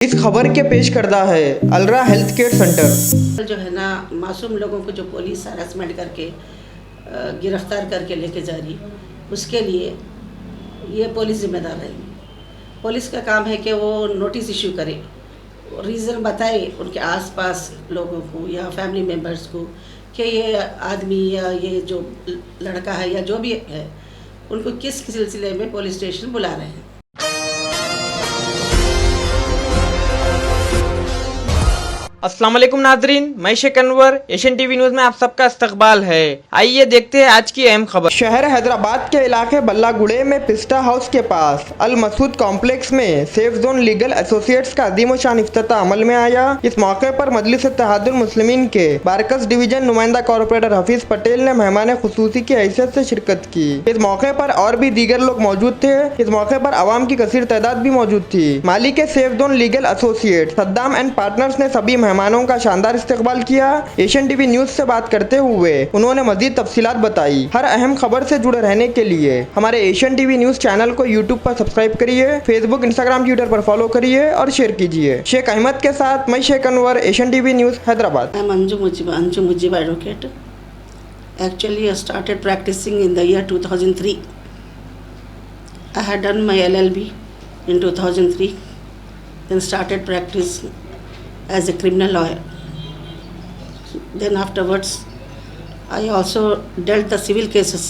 इस खबर के पेश करदा है अलरा हेल्थ केयर सेंटर। जो है ना मासूम लोगों को जो पुलिस हरासमेंट करके गिरफ्तार करके लेके जा रही, उसके लिए ये पुलिस जिम्मेदार रहेगी। पुलिस का काम है कि वो नोटिस इशू करे, रीज़न बताए उनके आसपास लोगों को या फैमिली मेम्बर्स को कि ये आदमी या ये जो लड़का है या जो भी है उनको किस सिलसिले में पुलिस स्टेशन बुला रहे हैं। अस्सलाम वालेकुम नाजरीन, मैं Sheikh Anwar, Asian TV news में आप सबका इस्तकबाल है। आइए देखते हैं आज की अहम खबर। शहर हैदराबाद के इलाके बल्लागुड़े में पिस्टा हाउस के पास अल मसूद कॉम्प्लेक्स में सेफ जोन लीगल एसोसिएट्स का अजीम शान इफ्तिताह अमल में आया। इस मौके पर मजलिस इत्तेहादुल मुस्लिमीन के बारकस डिवीजन नुमाइंदा कॉर्पोरेटर हफीज पटेल ने मेहमान खुसूसी की हैसियत से शिरकत की। इस मौके पर और भी दीगर लोग मौजूद थे। इस मौके पर आवाम की कसीर तादाद भी मौजूद थी। मालिक safe zone legal associate Saddam and partners ने सभी मेहमानों का शानदार इस्तकबाल किया। एशियन टीवी न्यूज से बात करते हुए उन्होंने मजीद तफसीलात बताई। हर अहम खबर से जुड़े रहने के लिए हमारे एशियन टीवी न्यूज चैनल को यूट्यूब पर सब्सक्राइब करिए, फेसबुक, इंस्टाग्राम, ट्विटर पर फॉलो करिए और शेयर कीजिए। शेख अहमद के साथ मैं Sheikh Anwar, Asian TV news Hyderabad. Anju Mujib advocate. Actually, I started practicing in the year 2003. I had done my LLB in 2003, then started practice as a criminal lawyer. Then afterwards, I also dealt the civil cases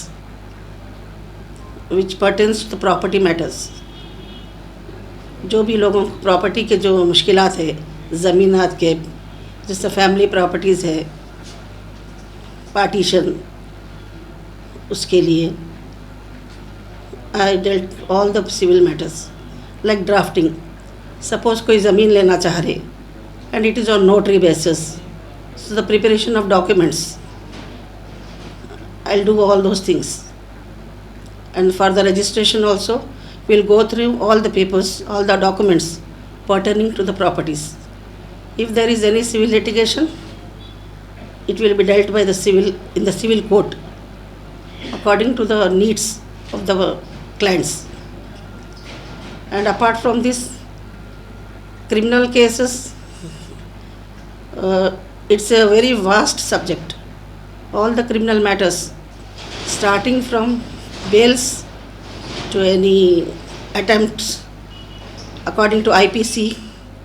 which pertains to the property matters. जो भी लोगों को property के जो मुश्किलात है, ज़मीनात के, जैसे फैमिली प्रॉपर्टीज़ है, पार्टीशन, उसके लिए I dealt all the civil matters like drafting. Suppose कोई ज़मीन लेना चाह रहे and it is on notary basis, so the preparation of documents, I'll do all those things. And for the registration also, we'll go through all the papers, all the documents pertaining to the properties. If there is any civil litigation, it will be dealt by the in the civil court according to the needs of the clients. And apart from this, criminal cases, it's a very vast subject. All the criminal matters, starting from bails to any attempts according to IPC,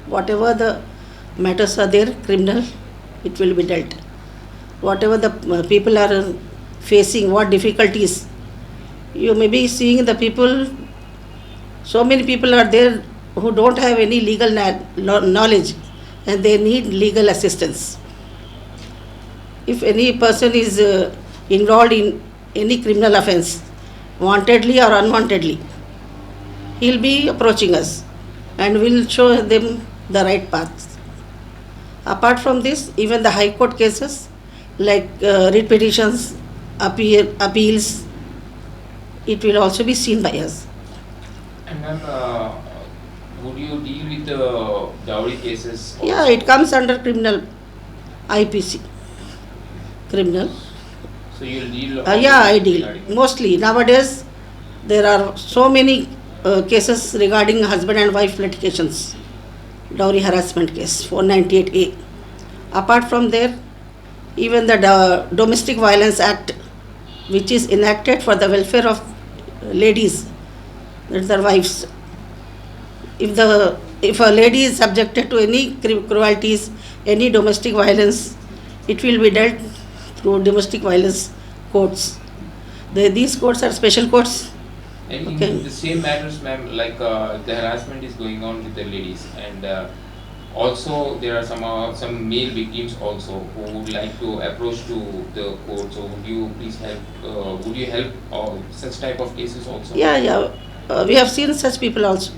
whatever the matters are there, criminal, it will be dealt. Whatever the people are facing, what difficulties, you may be seeing the people, so many people are there who don't have any legal knowledge and they need legal assistance. If any person is involved in any criminal offense, wantedly or unwantedly, he'll be approaching us and we'll show them the right path. Apart from this, even the high court cases like writ petitions, appeals, it will also be seen by us. And ma'am, would you deal with the dowry cases also? Yeah, it comes under criminal IPC. Criminal. So you'll deal? Yeah, I deal. Mostly nowadays, there are so many cases regarding husband and wife litigations. Dowry harassment case, 498A. Apart from there, even the Domestic Violence Act, which is enacted for the welfare of ladies, that's their wives. If a lady is subjected to any cruelties, any domestic violence, it will be dealt through domestic violence courts. These courts are special courts. And Okay. in the same matters, ma'am, like the harassment is going on with the ladies, and also there are some male victims also who would like to approach to the court. So would you please help? Would you help such type of cases also? Yeah. We have seen such people also.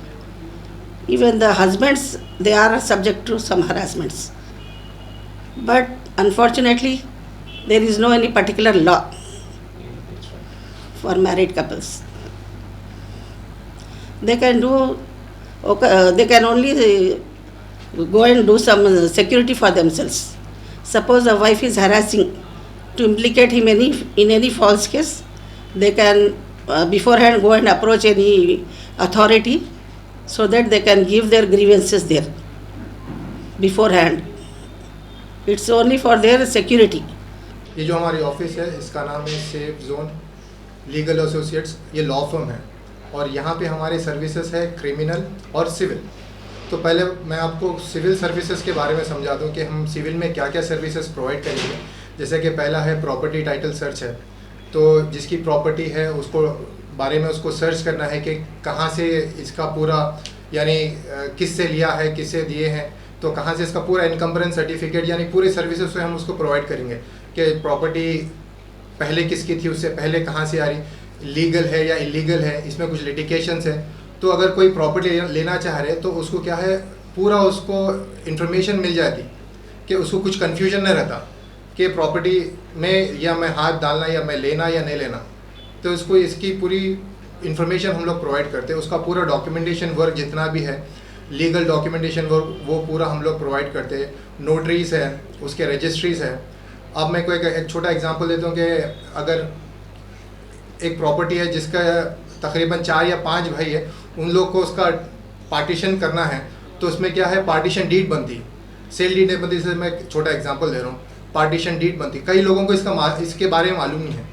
Even the husbands, they are subject to some harassments. But unfortunately, there is no any particular law Yeah, that's right. for married couples. They can do, they can only go and do some security for themselves. Suppose a wife is harassing, to implicate him in any false case, they can beforehand go and approach any authority so that they can give their grievances there. beforehand. It's only for their security. ये जो हमारी office है इसका नाम है safe zone legal associates, ये law firm है और यहाँ पे हमारी सर्विसेज है क्रिमिनल और सिविल। तो पहले मैं आपको सिविल सर्विसेज के बारे में समझा दूँ कि हम सिविल में क्या क्या सर्विसेज प्रोवाइड करेंगे। जैसे कि पहला है प्रॉपर्टी टाइटल सर्च है, तो जिसकी प्रॉपर्टी है उसको बारे में उसको सर्च करना है कि कहाँ से इसका पूरा यानी किससे लिया है, किससे दिए हैं, तो कहाँ से इसका पूरा इनकम्बरेंस सर्टिफिकेट यानी पूरी सर्विसेज से हम उसको प्रोवाइड करेंगे कि प्रॉपर्टी पहले किसकी थी, उससे पहले कहाँ से आ रही, लीगल है या इलीगल है, इसमें कुछ लिटिगेशंस है। तो अगर कोई प्रॉपर्टी लेना चाह रहे तो उसको क्या है पूरा उसको इन्फॉर्मेशन मिल जाती कि उसको कुछ कन्फ्यूजन नहीं रहता कि प्रॉपर्टी में या मैं हाथ डालना या मैं लेना या नहीं लेना। तो इसको इसकी पूरी इन्फॉर्मेशन हम लोग प्रोवाइड करते हैं। उसका पूरा डॉक्यूमेंटेशन वर्क जितना भी है, लीगल डॉक्यूमेंटेशन वर्क, वो पूरा हम लोग प्रोवाइड करते हैं। नोटरीज है, उसके रजिस्ट्रीज है। अब मैं कोई एक छोटा एग्जांपल देता हूँ कि अगर एक प्रॉपर्टी है जिसका तकरीबन 4 या 5 भाई है, उन लोग को उसका पार्टीशन करना है, तो उसमें क्या है पार्टीशन डीड बनती, सेल डीड नहीं बनती। जैसे मैं एक छोटा एग्जांपल दे रहा हूँ, पार्टीशन डीड बनती। कई लोगों को इसके बारे में मालूम नहीं है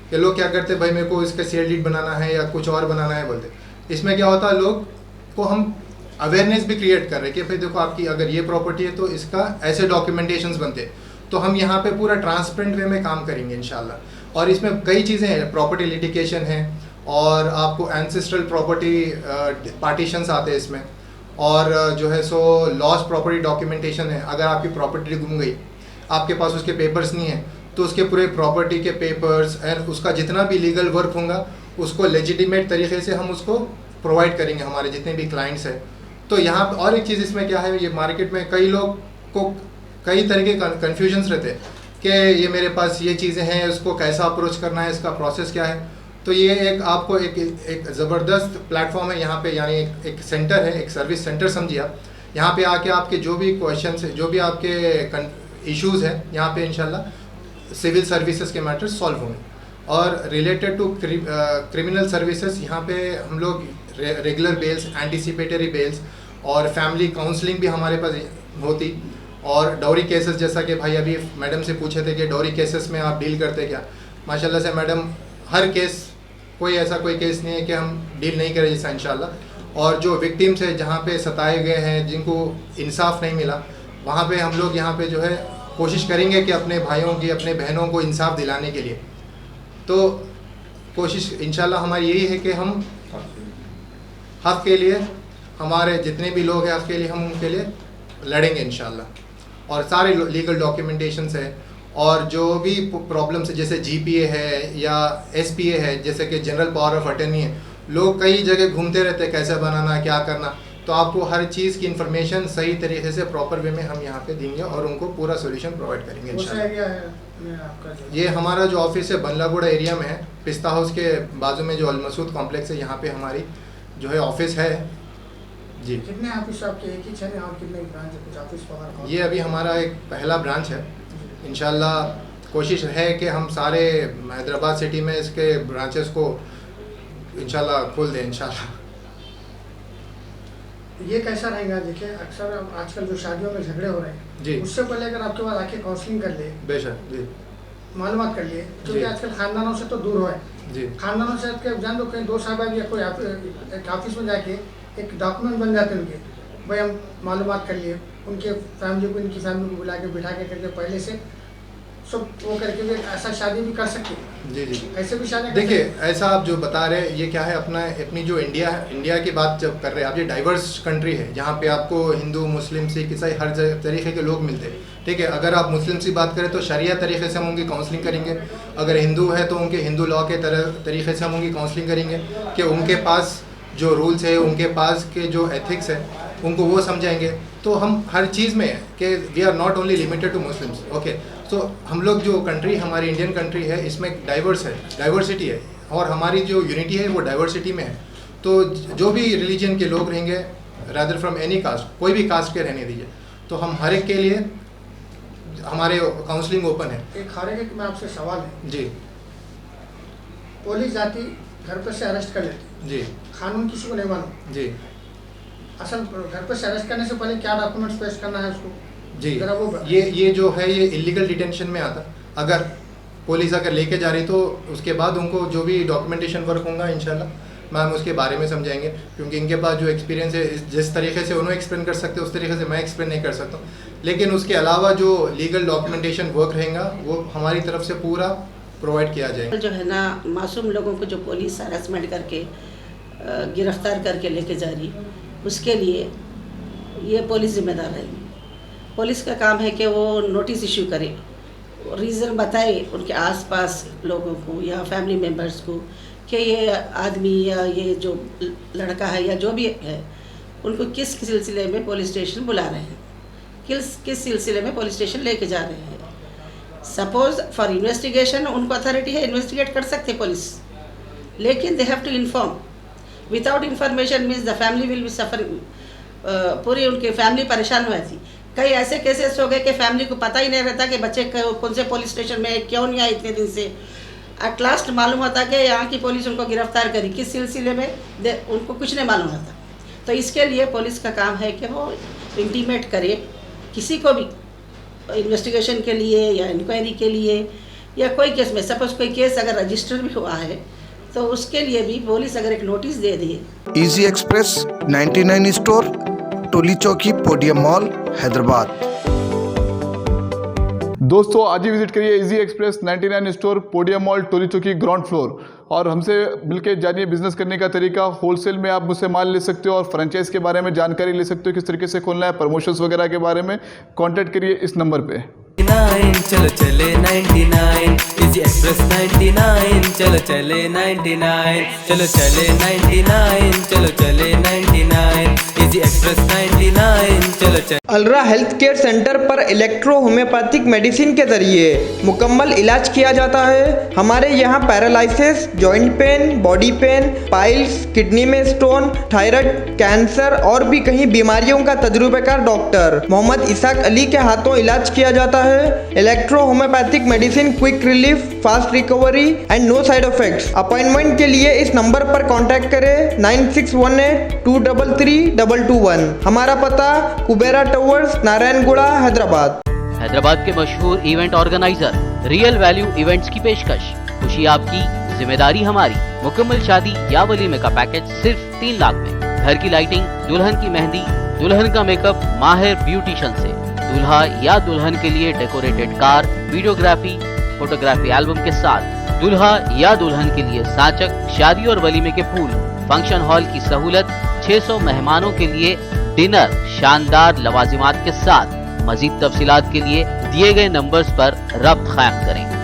कि लोग क्या करते भाई मेरे को इसका सेल डीड बनाना है या कुछ और बनाना है बोलते। इसमें क्या होता है लोग को हम अवेयरनेस भी क्रिएट कर रहे हैं कि भाई देखो आपकी अगर ये प्रॉपर्टी है तो इसका ऐसे डॉक्यूमेंटेशंस बनते हैं। तो हम यहाँ पे पूरा ट्रांसपेरेंट वे में काम करेंगे इंशाल्लाह। और इसमें कई चीज़ें हैं, प्रॉपर्टी लिटिगेशन है और आपको एंसेस्ट्रल प्रॉपर्टी पार्टीशंस आते हैं इसमें, और जो है सो लॉस्ट प्रॉपर्टी डॉक्यूमेंटेशन है। अगर आपकी प्रॉपर्टी गुम गई, आपके पास उसके पेपर्स नहीं है, तो उसके पूरे प्रॉपर्टी के पेपर्स एंड उसका जितना भी लीगल वर्क होगा उसको लेजिटिमेट तरीके से हम उसको प्रोवाइड करेंगे हमारे जितने भी क्लाइंट्स हैं। तो यहाँ और एक चीज़ इसमें क्या है, ये मार्केट में कई लोग को कई तरह के कन्फ्यूजन्स रहते हैं कि ये मेरे पास ये चीज़ें हैं, उसको कैसा अप्रोच करना है, इसका प्रोसेस क्या है। तो ये एक आपको एक ज़बरदस्त प्लेटफॉर्म है यहाँ पे, यानी एक सेंटर है, एक सर्विस सेंटर समझिए आप। यहाँ पे आके आपके जो भी क्वेश्चन है, जो भी आपके इश्यूज़ हैं, यहाँ पे इंशाल्लाह सिविल सर्विसेज के मैटर्स सॉल्व होंगे। और रिलेटेड टू क्रिमिनल सर्विसेज यहाँ पे हम लोग रेगुलर बेल्स, एंटिसिपेटरी बेल्स और फैमिली काउंसलिंग भी हमारे पास होती। और डॉरी केसेस, जैसा कि भाई अभी मैडम से पूछे थे कि डॉरी केसेस में आप डील करते क्या, माशाल्लाह से मैडम हर केस, कोई ऐसा कोई केस नहीं है कि हम डील नहीं करें जैसा इंशाल्लाह। और जो विक्टिम्स है जहाँ पे सताए गए हैं, जिनको इंसाफ नहीं मिला, वहाँ पे हम लोग यहाँ पे जो है कोशिश करेंगे कि अपने भाइयों की, अपने बहनों को इंसाफ दिलाने के लिए। तो कोशिश इंशाल्लाह हमारी यही है कि हम हक़ के लिए, हमारे जितने भी लोग हैं हक़ के लिए, हम उनके लिए लड़ेंगे इंशाल्लाह। और सारे लीगल डॉक्यूमेंटेशंस है और जो भी प्रॉब्लम्स है, जैसे जीपीए है या एसपीए है, जैसे कि जनरल पावर ऑफ अटर्नी है, लोग कई जगह घूमते रहते हैं कैसे बनाना, क्या करना। तो आपको हर चीज़ की इन्फॉर्मेशन सही तरीके से प्रॉपर वे में हम यहाँ पे देंगे और उनको पूरा सोल्यूशन प्रोवाइड करेंगे इंशाल्लाह। ये हमारा जो ऑफिस है बल्लागुड़ा एरिया में है, पिस्ता हाउस के बाजू में जो अलमसूद कॉम्प्लेक्स है, यहाँ पे हमारी जो है ऑफिस है जी। कितने ऑफिस आपके, एक ही है और कितने ब्रांच है, कुछ ऑफिस वगैरह? ये अभी हमारा एक पहला ब्रांच है। इंशाल्लाह कोशिश है कि हम सारे हैदराबाद सिटी में इसके ब्रांचेस को इंशाल्लाह खोल दें इंशाल्लाह। ये कैसा रहेगा? देखिए अक्सर आजकल जो शादियों में झगड़े हो रहे हैं जी, उससे पहले अगर आपके पास आके काउंसलिंग कर ले, बेशक जी, मालूमात कर लिए, क्योंकि जी। आजकल खानदानों से तो दूर हो है, जी खानदानों से आपके जान दो कहीं 2 साहब या कोई एक ऑफिस में जाके एक डॉक्यूमेंट बन जाते हैं उनके, भाई हम मालूमात कर लिए, उनके फैमिली को, इनकी फैमिली को बुला के बिठा के करके पहले से सब वो करके भी ऐसा शादी भी कर सकते हैं। जी जी। ऐसे भी शादी देखिए ऐसा आप जो बता रहे हैं ये क्या है, अपनी जो इंडिया है, इंडिया की बात जब कर रहे हैं आप, ये डाइवर्स कंट्री है जहाँ पे आपको हिंदू, मुस्लिम, सिख, ईसाई हर तरीके के लोग मिलते हैं। ठीक है, अगर आप मुस्लिम से बात करें तो शरिया तरीके से हम उनकी काउंसलिंग करेंगे। अगर हिंदू है तो उनके हिंदू लॉ के तरीके से हम उनकी काउंसलिंग करेंगे कि उनके पास जो रूल्स है, उनके पास के जो एथिक्स है, उनको वो समझाएंगे। तो हम हर चीज़ में कि we are not only limited to Muslims. Okay, तो हम लोग जो कंट्री, हमारी इंडियन कंट्री है, इसमें डाइवर्स है, डाइवर्सिटी है, और हमारी जो यूनिटी है वो डाइवर्सिटी में है। तो जो भी रिलीजन के लोग रहेंगे, रादर फ्रॉम एनी कास्ट, कोई भी कास्ट के रहने दीजिए, तो हम हर एक के लिए हमारे काउंसलिंग ओपन है। एक हर एक में आपसे सवाल है जी पुलिस जाती घर पर से अरेस्ट कर लेती, जी कानून किसी को नहीं मालूम, जी असल घर पे से अरेस्ट करने से पहले क्या डॉक्यूमेंट्स पेश करना है उसको? जी, जरा वो ये जो है ये इलीगल डिटेंशन में आता। अगर पुलिस अगर लेके जा रही तो उसके बाद उनको जो भी डॉक्यूमेंटेशन वर्क होगा इंशाल्लाह मैम उसके बारे में समझाएंगे, क्योंकि इनके पास जो एक्सपीरियंस है जिस तरीके से उन्होंने एक्सप्लेन कर सकते उस तरीके से मैं एक्सप्लेन नहीं कर सकता। लेकिन उसके अलावा जो लीगल डॉक्यूमेंटेशन वर्क रहेगा वो हमारी तरफ से पूरा प्रोवाइड किया जाएगा। जो है ना मासूम लोगों को जो पुलिस हरासमेंट करके गिरफ्तार करके लेके जा रही, उसके लिए ये पुलिस जिम्मेदार रहेगी। पुलिस का काम है कि वो नोटिस इशू करे, रीज़न बताए उनके आसपास लोगों को या फैमिली मेम्बर्स को कि ये आदमी या ये जो लड़का है या जो भी है उनको किस सिलसिले में पुलिस स्टेशन बुला रहे हैं, किस सिलसिले में पुलिस स्टेशन लेके जा रहे हैं। सपोज फॉर इन्वेस्टिगेशन उनको अथॉरिटी है, इन्वेस्टिगेट कर सकते पुलिस, लेकिन they have to inform. Without information means the family will be suffering, पूरी उनकी फैमिली परेशान हुई थी। कई ऐसे केसेस हो गए कि फैमिली को पता ही नहीं रहता कि बच्चे कौन से पुलिस स्टेशन में क्यों नहीं आए इतने दिन से। एट लास्ट मालूम होता कि यहाँ की पुलिस उनको गिरफ्तार करी, किस सिलसिले में उनको कुछ नहीं मालूम होता। तो इसके लिए पुलिस का काम है कि वो इंटीमेट करे किसी को भी इन्वेस्टिगेशन के लिए या इंक्वायरी के लिए या कोई केस में, सपोज कोई केस अगर रजिस्टर भी हुआ है तो उसके लिए भी पुलिस अगर एक नोटिस दे दी। Easy express 99 store, Toli Chowki, podium mall, Hyderabad. दोस्तों आज ही विजिट करिए easy express 99 store, podium mall, Toli Chowki, ground floor, और हमसे मिलकर जानिए बिजनेस करने का तरीका। होलसेल में आप मुझसे माल ले सकते हो और फ्रेंचाइज के बारे में जानकारी ले सकते हो, किस तरीके से खोलना है, प्रमोशंस वगैरह के बारे में। कांटेक्ट करिए इस नंबर पे। 99 चलो चले 99, इजी एक्सप्रेस 99 चलो चले 99, चलो चले 99, चलो चले 99, इजी एक्सप्रेस 99 चलो चले। अलरा हेल्थ केयर सेंटर पर इलेक्ट्रो होम्योपैथिक मेडिसिन के जरिए मुकम्मल इलाज किया जाता है। हमारे यहाँ paralysis, joint pain, body pain, piles, kidney में स्टोन, थायराइड, कैंसर और भी कई बीमारियों का तजुर्बेकार डॉक्टर मोहम्मद इसाक अली के हाथों इलाज किया जाता है। Electro homeopathic medicine, quick relief, fast recovery and no side effects. Appointment के लिए इस नंबर पर कॉन्टैक्ट करें 9618233221। हमारा पता कुबेरा टावर्स, नारायणगुड़ा, हैदराबाद। हैदराबाद के मशहूर event organiser real value events की पेशकश। खुशी आपकी, जिम्मेदारी हमारी। मुकम्मल शादी या वलीमे का पैकेज सिर्फ 3 लाख में। घर की लाइटिंग, दुल्हन की मेहंदी, दुल्हन का मेकअप माहिर ब्यूटिशियन से, दूल्हा या दुल्हन के लिए decorated car, videography, photography album के साथ, दूल्हा या दुल्हन के लिए साचक, शादी और वलीमे के फूल, फंक्शन हॉल की सहूलत, 600 मेहमानों के लिए डिनर, शानदार लवाजिमात के साथ। मजीद तफसीलात के लिए दिए गए नंबर्स पर रब्त कायम करें।